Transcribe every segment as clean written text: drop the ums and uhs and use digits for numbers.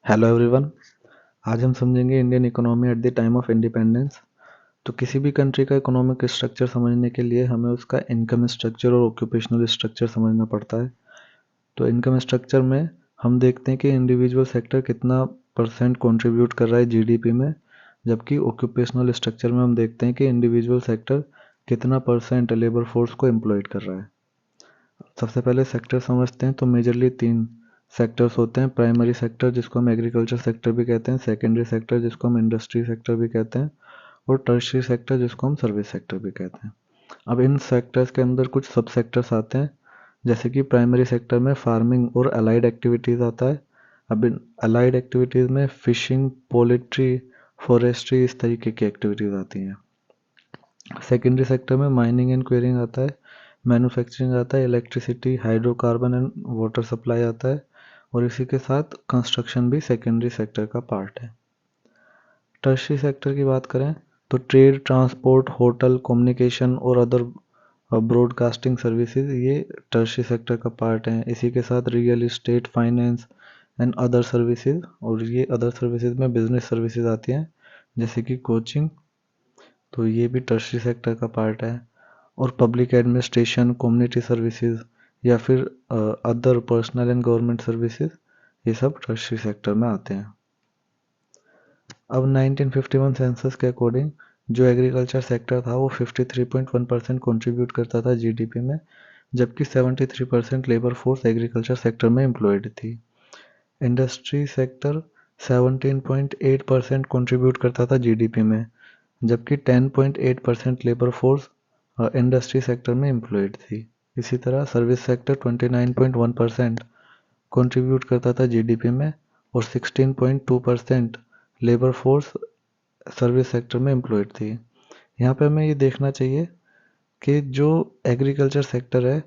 Hello everyone. आज हम समझेंगे Indian economy at the time of independence. तो किसी भी कंट्री का इकोनॉमिक स्ट्रक्चर समझने के लिए हमें उसका इनकम स्ट्रक्चर और ऑक्यूपेशनल स्ट्रक्चर समझना पड़ता है। तो इनकम स्ट्रक्चर में हम देखते हैं कि इंडिविजुअल सेक्टर कितना परसेंट कंट्रीब्यूट कर रहा है जीडीपी में, जबकि ऑक्यूपेशनल स्ट्रक्चर में हम देखते हैं कि इंडिविजुअल सेक्टर कितना परसेंट लेबर फोर्स को एम्प्लॉयड कर रहा है। सबसे पहले सेक्टर समझते हैं। तो मेजरली तीन सेक्टर्स होते हैं। प्राइमरी सेक्टर जिसको हम एग्रीकल्चर सेक्टर भी कहते हैं, सेकेंडरी सेक्टर जिसको हम इंडस्ट्री सेक्टर भी कहते हैं, और टर्शियरी सेक्टर जिसको हम सर्विस सेक्टर भी कहते हैं। अब इन सेक्टर्स के अंदर कुछ सब सेक्टर्स आते हैं, जैसे कि प्राइमरी सेक्टर में फार्मिंग और अलाइड एक्टिविटीज़ आता है। अब इन अलाइड एक्टिविटीज़ में फिशिंग, पोल्ट्री, फॉरेस्ट्री, इस तरीके की एक्टिविटीज़ आती हैं। सेकेंडरी सेक्टर में माइनिंग एंड क्वेरिंग आता है, मैन्युफैक्चरिंग आता है, electricity, hydrocarbon and water supply आता है, और इसी के साथ कंस्ट्रक्शन भी सेकेंडरी सेक्टर का पार्ट है। टर्शियरी सेक्टर की बात करें तो ट्रेड, ट्रांसपोर्ट, होटल, कम्युनिकेशन और अदर ब्रॉडकास्टिंग सर्विसेज ये टर्शियरी सेक्टर का पार्ट हैं। इसी के साथ real estate, finance and other services, और ये अदर सर्विसेज में बिजनेस सर्विसेज आती हैं जैसे कि कोचिंग, तो ये भी टर्शियरी सेक्टर का पार्ट है। और पब्लिक एडमिनिस्ट्रेशन, कम्युनिटी सर्विसेज या फिर other personal and government services, ये सब टर्शियरी सेक्टर में आते हैं। अब 1951 सेंसस के अकॉर्डिंग जो एग्रीकल्चर सेक्टर था वो 53.1% कंट्रीब्यूट करता था जीडीपी में, जबकि 73% लेबर फोर्स एग्रीकल्चर सेक्टर में एम्प्लॉयड थी। इंडस्ट्री सेक्टर 17.8% कंट्रीब्यूट करता था जीडीपी में, जबकि 10.8% लेबर फोर्स इंडस्ट्री सेक्टर में एम्प्लॉयड थी। इसी तरह सर्विस सेक्टर 29.1% कंट्रीब्यूट करता था जीडीपी में, और 16.2% लेबर फोर्स सर्विस सेक्टर में एम्प्लॉयड थी। यहाँ पे हमें ये देखना चाहिए कि जो एग्रीकल्चर सेक्टर है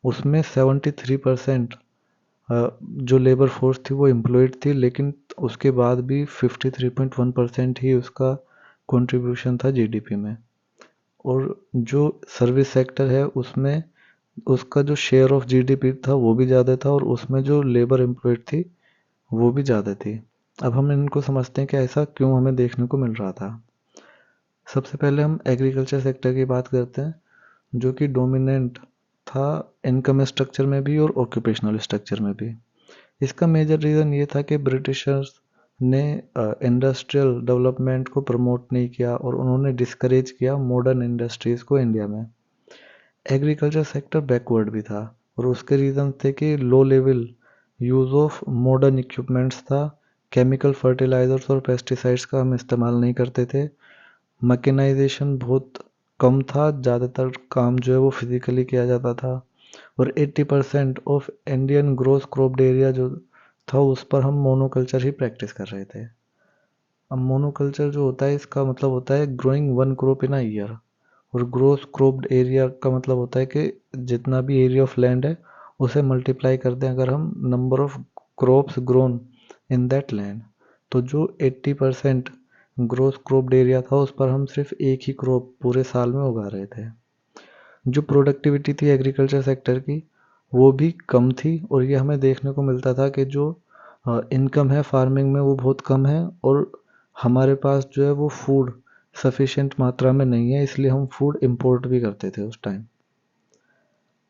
उसमें 73% जो लेबर फोर्स थी वो एम्प्लॉयड थी, लेकिन उसके बाद भी 53.1% ही उसका कंट्रीब्यूशन था जीडीपी में। और जो सर्विस सेक्टर है उसमें उसका जो शेयर ऑफ जीडीपी था वो भी ज़्यादा था, और उसमें जो लेबर एम्प्लॉयड थी वो भी ज़्यादा थी। अब हम इनको समझते हैं कि ऐसा क्यों हमें देखने को मिल रहा था। सबसे पहले हम एग्रीकल्चर सेक्टर की बात करते हैं, जो कि डोमिनेंट था इनकम स्ट्रक्चर में भी और ऑक्यूपेशनल स्ट्रक्चर में भी। इसका मेजर रीज़न ये था कि ब्रिटिशर्स ने इंडस्ट्रियल डेवलपमेंट को प्रमोट नहीं किया, और उन्होंने डिस्करेज किया मॉडर्न इंडस्ट्रीज़ को इंडिया में। एग्रीकल्चर सेक्टर बैकवर्ड भी था, और उसके रीज़न थे कि low level use of modern equipments था, केमिकल फर्टिलाइजर्स और पेस्टिसाइड्स का हम इस्तेमाल नहीं करते थे, मैकेनाइजेशन बहुत कम था, ज़्यादातर काम जो है वो फिजिकली किया जाता था, और 80% of Indian gross cropped area जो था उस पर हम मोनोकल्चर ही प्रैक्टिस कर रहे थे। अब मोनोकल्चर जो होता है इसका मतलब होता है growing one crop in a year, और ग्रोस क्रॉप्ड एरिया का मतलब होता है कि जितना भी एरिया ऑफ लैंड है उसे मल्टीप्लाई कर दें अगर हम number of crops grown in that land, तो जो 80% ग्रोस क्रॉप्ड एरिया था उस पर हम सिर्फ एक ही क्रॉप पूरे साल में उगा रहे थे। जो प्रोडक्टिविटी थी एग्रीकल्चर सेक्टर की वो भी कम थी, और ये हमें देखने को मिलता था कि जो इनकम है फार्मिंग में वो बहुत कम है, और हमारे पास जो है वो फूड सफिशिएंट मात्रा में नहीं है, इसलिए हम फूड इंपोर्ट भी करते थे उस टाइम।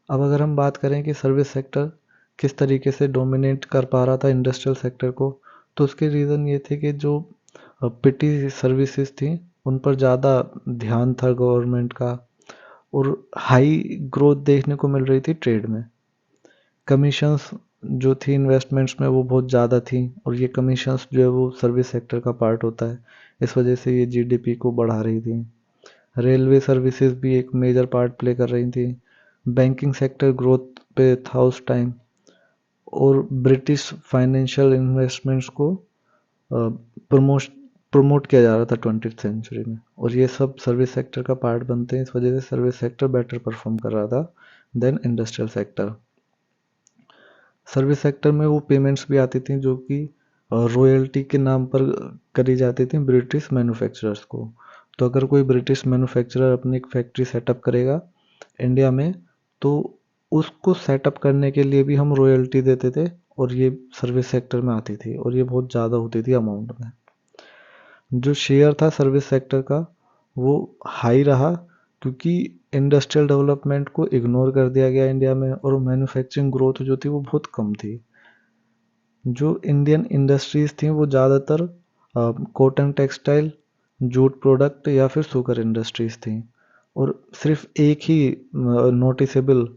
अब अगर हम बात करें कि सर्विस सेक्टर किस तरीके से डोमिनेट कर पा रहा था इंडस्ट्रियल सेक्टर को, तो उसके रीज़न ये थे कि जो पिटी सर्विसेज थी उन पर ज़्यादा ध्यान था गवर्नमेंट का, और हाई ग्रोथ देखने को मिल रही थी ट्रेड में। कमीशंस जो थी इन्वेस्टमेंट्स में वो बहुत ज़्यादा थी, और ये कमीशंस जो है वो सर्विस सेक्टर का पार्ट होता है, इस वजह से ये जीडीपी को बढ़ा रही थी। रेलवे सर्विसेज भी एक मेजर पार्ट प्ले कर रही थी। बैंकिंग सेक्टर ग्रोथ पे था उस टाइम, और ब्रिटिश फाइनेंशियल इन्वेस्टमेंट्स को प्रमोट प्रमोट किया जा रहा था 20th सेंचुरी में, और ये सब सर्विस सेक्टर का पार्ट बनते हैं। इस वजह से सर्विस सेक्टर बेटर परफॉर्म कर रहा था then industrial sector. Service sector में वो पेमेंट्स भी आती थी जो कि रॉयल्टी के नाम पर करी जाती थी ब्रिटिश मैन्युफैक्चरर्स को। तो अगर कोई ब्रिटिश मैन्युफैक्चरर अपनी एक फैक्ट्री सेटअप करेगा इंडिया में, तो उसको सेटअप करने के लिए भी हम रॉयल्टी देते थे, और ये सर्विस सेक्टर में आती थी और ये बहुत ज़्यादा होती थी अमाउंट में। जो शेयर था सर्विस सेक्टर का वो हाई रहा क्योंकि इंडस्ट्रियल डेवलपमेंट को इग्नोर कर दिया गया इंडिया में और मैन्युफैक्चरिंग ग्रोथ जो थी वो बहुत कम थी। जो इंडियन इंडस्ट्रीज थी वो ज़्यादातर कॉटन टेक्सटाइल, जूट प्रोडक्ट या फिर शुगर इंडस्ट्रीज थी और सिर्फ एक ही नोटिसेबल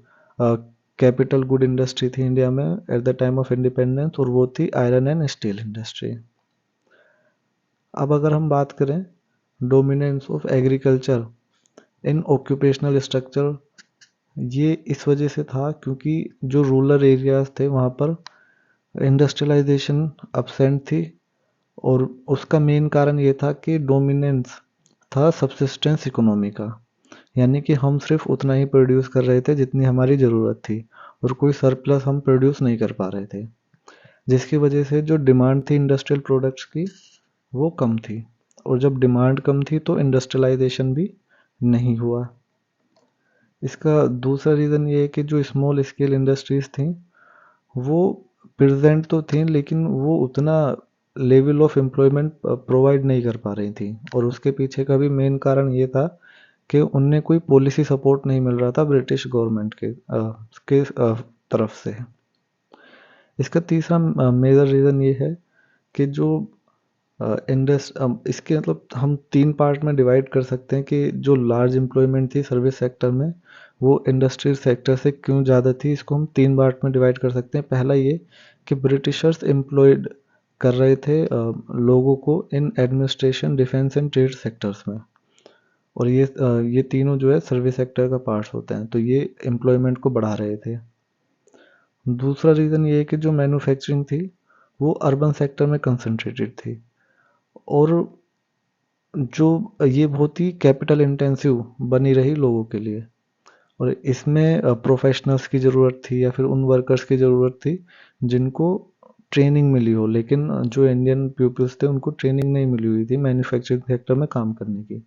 कैपिटल गुड इंडस्ट्री थी इंडिया में at the time of independence और वो थी आयरन एंड स्टील इंडस्ट्री। अब अगर हम बात करें dominance of agriculture in occupational structure, ये इस वजह से था क्योंकि जो रूरल एरियाज थे वहाँ पर इंडस्ट्रियलाइजेशन अपसेंट थी और उसका मेन कारण ये था कि डोमिनेंस था सब्सिस्टेंस इकोनॉमी का, यानी कि हम सिर्फ उतना ही प्रोड्यूस कर रहे थे जितनी हमारी ज़रूरत थी और कोई सरप्लस हम प्रोड्यूस नहीं कर पा रहे थे, जिसकी वजह से जो डिमांड थी इंडस्ट्रियल प्रोडक्ट्स की वो कम थी और जब डिमांड कम थी तो इंडस्ट्रियलाइजेशन भी नहीं हुआ। इसका दूसरा रीज़न ये है कि जो स्मॉल स्केल इंडस्ट्रीज़ थी वो प्रेजेंट तो थी लेकिन वो उतना लेवल ऑफ एम्प्लॉयमेंट प्रोवाइड नहीं कर पा रही थी और उसके पीछे का भी मेन कारण ये था कि उनने कोई पॉलिसी सपोर्ट नहीं मिल रहा था ब्रिटिश गवर्नमेंट तरफ से। इसका तीसरा मेजर रीज़न ये है कि जो इसके मतलब हम तीन पार्ट में डिवाइड कर सकते हैं कि जो लार्ज एम्प्लॉयमेंट थी सर्विस सेक्टर में वो इंडस्ट्रियल सेक्टर से क्यों ज़्यादा थी, इसको हम तीन पार्ट में डिवाइड कर सकते हैं। पहला ये कि ब्रिटिशर्स एम्प्लॉयड कर रहे थे लोगों को in administration, defence and trade sectors में और ये तीनों जो है सर्विस सेक्टर का पार्ट्स होते हैं, तो ये एम्प्लॉयमेंट को बढ़ा रहे थे। दूसरा रीज़न ये है कि जो मैन्युफैक्चरिंग थी वो अर्बन सेक्टर में कंसंट्रेटेड थी और जो ये बहुत ही कैपिटल इंटेंसिव बनी रही लोगों के लिए और इसमें प्रोफेशनल्स की ज़रूरत थी या फिर उन वर्कर्स की ज़रूरत थी जिनको ट्रेनिंग मिली हो, लेकिन जो इंडियन पीपल्स थे उनको ट्रेनिंग नहीं मिली हुई थी मैन्युफैक्चरिंग सेक्टर में काम करने की,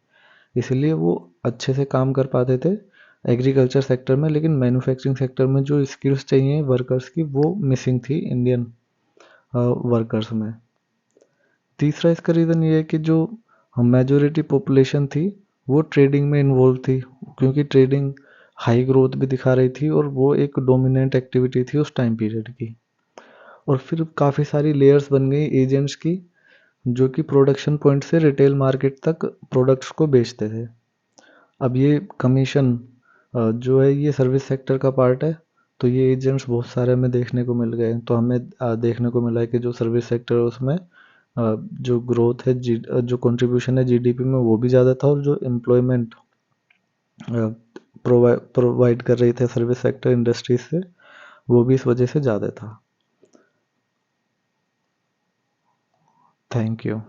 इसलिए वो अच्छे से काम कर पाते थे एग्रीकल्चर सेक्टर में, लेकिन मैन्युफैक्चरिंग सेक्टर में जो स्किल्स चाहिए वर्कर्स की वो मिसिंग थी इंडियन वर्कर्स में। तीसरा इसका रीज़न ये है कि जो मेजॉरिटी पॉपुलेशन थी वो ट्रेडिंग में इन्वॉल्व थी क्योंकि ट्रेडिंग हाई ग्रोथ भी दिखा रही थी और वो एक डोमिनेंट एक्टिविटी थी उस टाइम पीरियड की। और फिर काफ़ी सारी लेयर्स बन गई एजेंट्स की जो कि प्रोडक्शन पॉइंट से रिटेल मार्केट तक प्रोडक्ट्स को बेचते थे। अब ये कमीशन जो है ये सर्विस सेक्टर का पार्ट है, तो ये एजेंट्स बहुत सारे हमें देखने को मिल गए। तो हमें देखने को मिला है कि जो सर्विस सेक्टर है उसमें जो ग्रोथ है जो कंट्रीब्यूशन है जीडीपी में वो भी ज़्यादा था और जो एम्प्लॉयमेंट प्रोवाइड कर रही थे सर्विस सेक्टर इंडस्ट्रीज से वो भी इस वजह से ज़्यादा था। Thank you.